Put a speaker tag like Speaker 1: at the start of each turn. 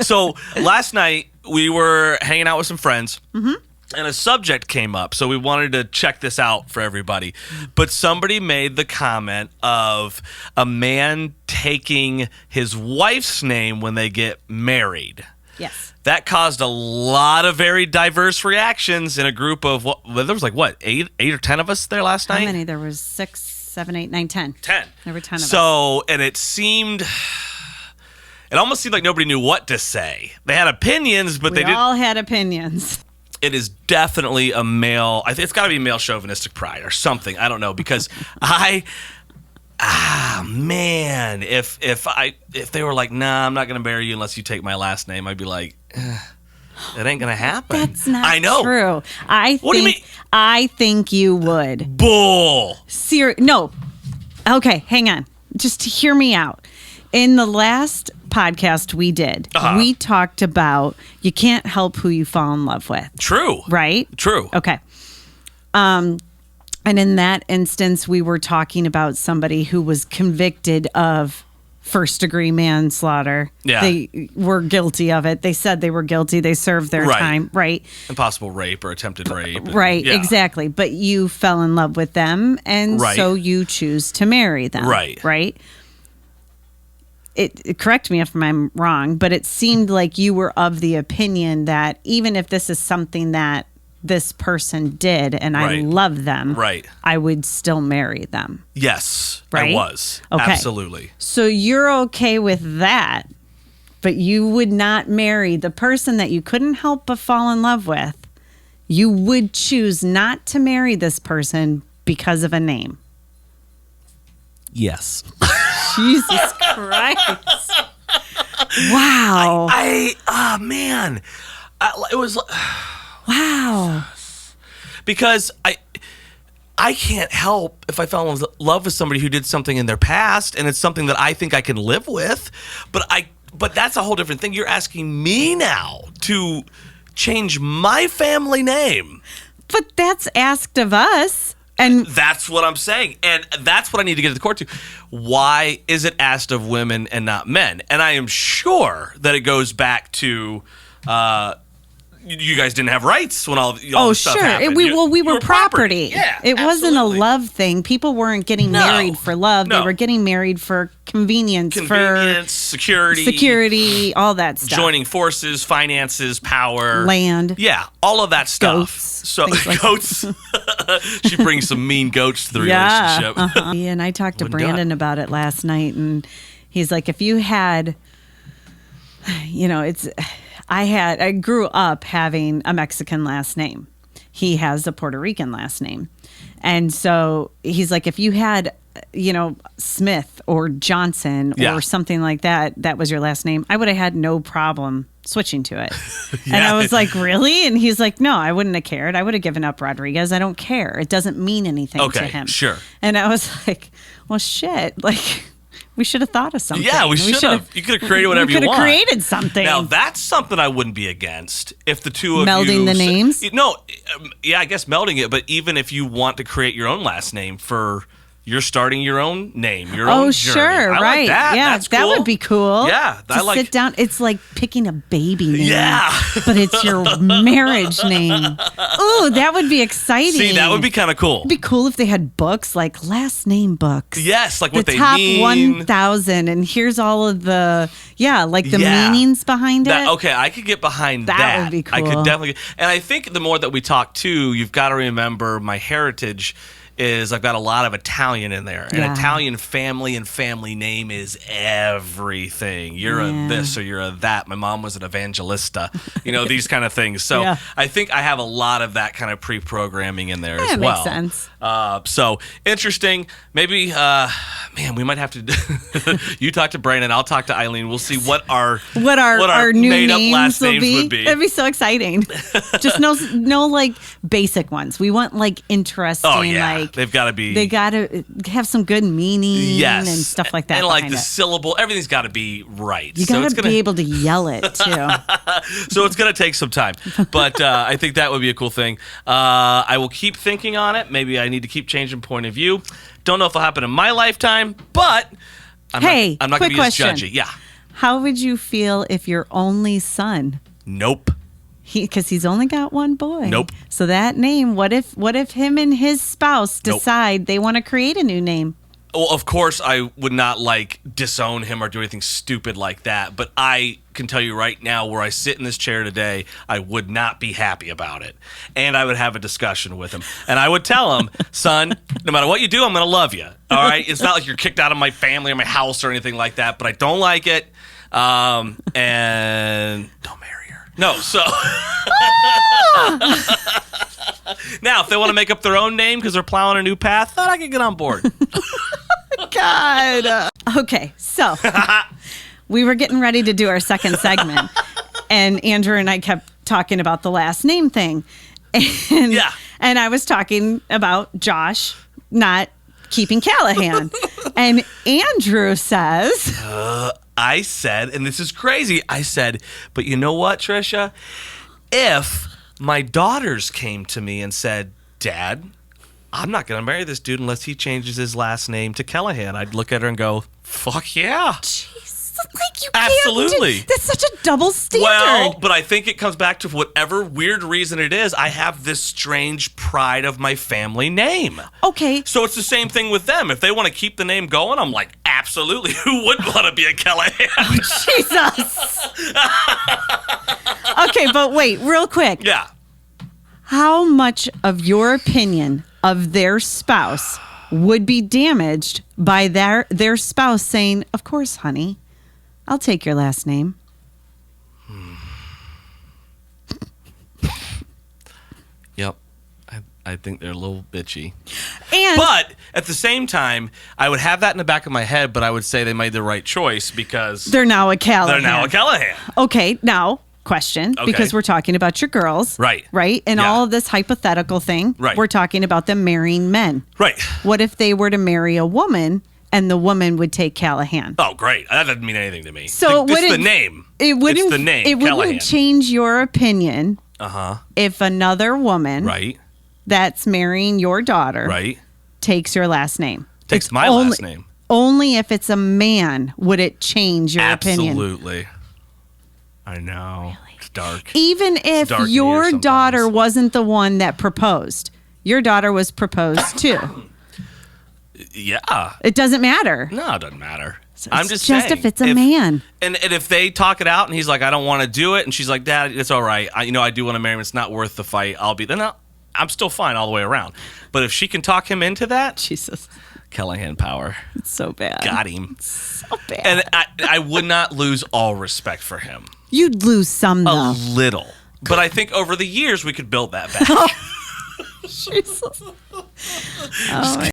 Speaker 1: So last night we were hanging out with some friends.
Speaker 2: Mm-hmm.
Speaker 1: And a subject came up, so we wanted to check this out for everybody. But somebody made the comment of a man taking his wife's name when they get married.
Speaker 2: Yes.
Speaker 1: That caused a lot of very diverse reactions in a group of, there was eight or 10 of us there last night?
Speaker 2: How many? There was 6, 7, 8, 9, 10.
Speaker 1: 10.
Speaker 2: There were 10 of us.
Speaker 1: So, and it almost seemed like nobody knew what to say. They had opinions, but
Speaker 2: We all had opinions.
Speaker 1: It is definitely a male. I think it's got to be male chauvinistic pride or something. I don't know, because man, if they were like, nah, I'm not gonna marry you unless you take my last name, I'd be like, it ain't gonna happen.
Speaker 2: That's not
Speaker 1: I know.
Speaker 2: true.
Speaker 1: What do you mean?
Speaker 2: I think you would.
Speaker 1: Bull.
Speaker 2: No. Okay, hang on. Just hear me out. In the last podcast we did, we talked about you can't help who you fall in love with.
Speaker 1: True.
Speaker 2: Right?
Speaker 1: True.
Speaker 2: Okay. And in that instance, we were talking about somebody who was convicted of first-degree manslaughter.
Speaker 1: Yeah.
Speaker 2: They were guilty of it. They said they were guilty. They served their time. Right.
Speaker 1: Impossible rape or attempted rape.
Speaker 2: Right. Yeah. Exactly. But you fell in love with them, and so you choose to marry them.
Speaker 1: Right.
Speaker 2: Right. Correct me if I'm wrong, but it seemed like you were of the opinion that even if this is something that this person did and I love them, I would still marry them.
Speaker 1: Yes,
Speaker 2: right?
Speaker 1: I was.
Speaker 2: Okay.
Speaker 1: Absolutely.
Speaker 2: So you're okay with that, but you would not marry the person that you couldn't help but fall in love with. You would choose not to marry this person because of a name.
Speaker 1: Yes.
Speaker 2: Jesus Christ. Wow.
Speaker 1: Man. It was...
Speaker 2: Wow.
Speaker 1: Because I can't help if I fell in love with somebody who did something in their past, and it's something that I think I can live with. But that's a whole different thing. You're asking me now to change my family name.
Speaker 2: But that's asked of us. And
Speaker 1: that's what I'm saying. And that's what I need to get to the court to. Why is it asked of women and not men? And I am sure that it goes back to you guys didn't have rights when all this stuff happened.
Speaker 2: We were property.
Speaker 1: Yeah,
Speaker 2: it wasn't a love thing. People weren't getting married for love.
Speaker 1: No.
Speaker 2: They were getting married for convenience, for
Speaker 1: security,
Speaker 2: all that stuff.
Speaker 1: Joining forces, finances, power,
Speaker 2: land.
Speaker 1: Yeah, all of that stuff.
Speaker 2: Goats.
Speaker 1: So goats. She brings some mean goats to the relationship.
Speaker 2: And I talked to Brandon about it last night, and he's like, if you had, I grew up having a Mexican last name. He has a Puerto Rican last name. And so he's like, if you had, Smith or Johnson or something like that, that was your last name, I would have had no problem switching to it. And I was like, really? And he's like, no, I wouldn't have cared. I would have given up Rodriguez. I don't care. It doesn't mean anything to him.
Speaker 1: Sure.
Speaker 2: And I was like, well, shit. Like, we should have thought of something.
Speaker 1: Yeah, we should have. You could have created whatever you want.
Speaker 2: We could have created something.
Speaker 1: Now, that's something I wouldn't be against. If the two of
Speaker 2: melding
Speaker 1: you...
Speaker 2: the names?
Speaker 1: No, I guess melding it, but even if you want to create your own last name for... You're starting your own name, your own journey.
Speaker 2: Sure,
Speaker 1: I
Speaker 2: right.
Speaker 1: like that.
Speaker 2: Yeah,
Speaker 1: that's cool.
Speaker 2: That would be cool.
Speaker 1: Yeah.
Speaker 2: Sit down. It's like picking a baby name.
Speaker 1: Yeah.
Speaker 2: But it's your marriage name. Ooh, that would be exciting.
Speaker 1: See, that would be kind of cool.
Speaker 2: It'd be cool if they had books, like last name books.
Speaker 1: Yes, like what
Speaker 2: the
Speaker 1: they
Speaker 2: top
Speaker 1: mean.
Speaker 2: 1,000, and here's all of the, meanings behind it.
Speaker 1: Okay, I could get behind that.
Speaker 2: That would be cool.
Speaker 1: I could definitely. And I think the more that we talk too, you've got to remember my heritage is I've got a lot of Italian in there. And Italian family and family name is everything. You're a this or you're a that. My mom was an evangelista. These kind of things. So I think I have a lot of that kind of pre-programming in there as well.
Speaker 2: That makes sense.
Speaker 1: So interesting. Maybe, we might have to. You talk to Brandon. I'll talk to Eileen. We'll see what our
Speaker 2: new
Speaker 1: made-up
Speaker 2: names
Speaker 1: last names
Speaker 2: will
Speaker 1: would be.
Speaker 2: That'd be so exciting. Just no like basic ones. We want like interesting.
Speaker 1: Oh yeah.
Speaker 2: Like
Speaker 1: they've got to be.
Speaker 2: They got to have some good meaning. And stuff like that.
Speaker 1: And like the syllable, everything's got to be right.
Speaker 2: You got to be able to yell it too.
Speaker 1: So it's going to take some time, but I think that would be a cool thing. I will keep thinking on it. Maybe I need to keep changing point of view. Don't know if it'll happen in my lifetime, but I'm not going to be as judgy. Yeah.
Speaker 2: How would you feel if your only son,
Speaker 1: Nope.
Speaker 2: because he's only got one boy.
Speaker 1: Nope.
Speaker 2: So that name, what if him and his spouse decide they want to create a new name?
Speaker 1: Well, of course, I would not disown him or do anything stupid like that. But I can tell you right now, where I sit in this chair today, I would not be happy about it. And I would have a discussion with him. And I would tell him, son, no matter what you do, I'm going to love you. All right? It's not like you're kicked out of my family or my house or anything like that. But I don't like it. And don't marry her. No, so... Now, if they want to make up their own name because they're plowing a new path, then I can get on board.
Speaker 2: God. Okay, so we were getting ready to do our second segment, and Andrew and I kept talking about the last name thing. And I was talking about Josh not keeping Callahan. And Andrew says...
Speaker 1: I said, and this is crazy, I said, but you know what, Tricia? If my daughters came to me and said, Dad, I'm not going to marry this dude unless he changes his last name to Callahan, I'd look at her and go, fuck yeah.
Speaker 2: Jeez, like you
Speaker 1: Absolutely.
Speaker 2: Can't that's such a double standard.
Speaker 1: Well, but I think it comes back to whatever weird reason it is, I have this strange pride of my family name.
Speaker 2: Okay.
Speaker 1: So it's the same thing with them. If they want to keep the name going, I'm like, absolutely. Who wouldn't want to be a Callahan?
Speaker 2: Oh, Jesus. Okay, but wait, real quick.
Speaker 1: Yeah.
Speaker 2: How much of your opinion of their spouse would be damaged by their spouse saying, of course, honey, I'll take your last name?
Speaker 1: Yep. I think they're a little bitchy.
Speaker 2: But
Speaker 1: at the same time, I would have that in the back of my head, but I would say they made the right choice because...
Speaker 2: they're now a Callahan. Okay, now, question, because we're talking about your girls.
Speaker 1: Right.
Speaker 2: Right? And all of this hypothetical thing, we're talking about them marrying men.
Speaker 1: Right.
Speaker 2: What if they were to marry a woman and the woman would take Callahan?
Speaker 1: Oh, great. That doesn't mean anything to me.
Speaker 2: So
Speaker 1: it's the name.
Speaker 2: It's
Speaker 1: the name,
Speaker 2: It
Speaker 1: Callahan.
Speaker 2: wouldn't change your opinion if another woman that's marrying your daughter takes your last name.
Speaker 1: Takes my last name.
Speaker 2: Only if it's a man would it change your opinion.
Speaker 1: Absolutely. I know. Really? It's dark.
Speaker 2: Even if your daughter wasn't the one that proposed. Your daughter was proposed to.
Speaker 1: Yeah.
Speaker 2: It doesn't matter.
Speaker 1: No, it doesn't matter.
Speaker 2: So
Speaker 1: I'm just saying.
Speaker 2: Just if it's a man.
Speaker 1: And if they talk it out and he's like, I don't want to do it. And she's like, Dad, it's all right. I do want to marry him. It's not worth the fight. I'm still fine all the way around. But if she can talk him into that,
Speaker 2: Jesus.
Speaker 1: Callahan power.
Speaker 2: It's so bad.
Speaker 1: Got him.
Speaker 2: It's so bad.
Speaker 1: And I would not lose all respect for him.
Speaker 2: You'd lose some, though.
Speaker 1: A little. But I think over the years we could build that back.
Speaker 2: Jesus. Oh, my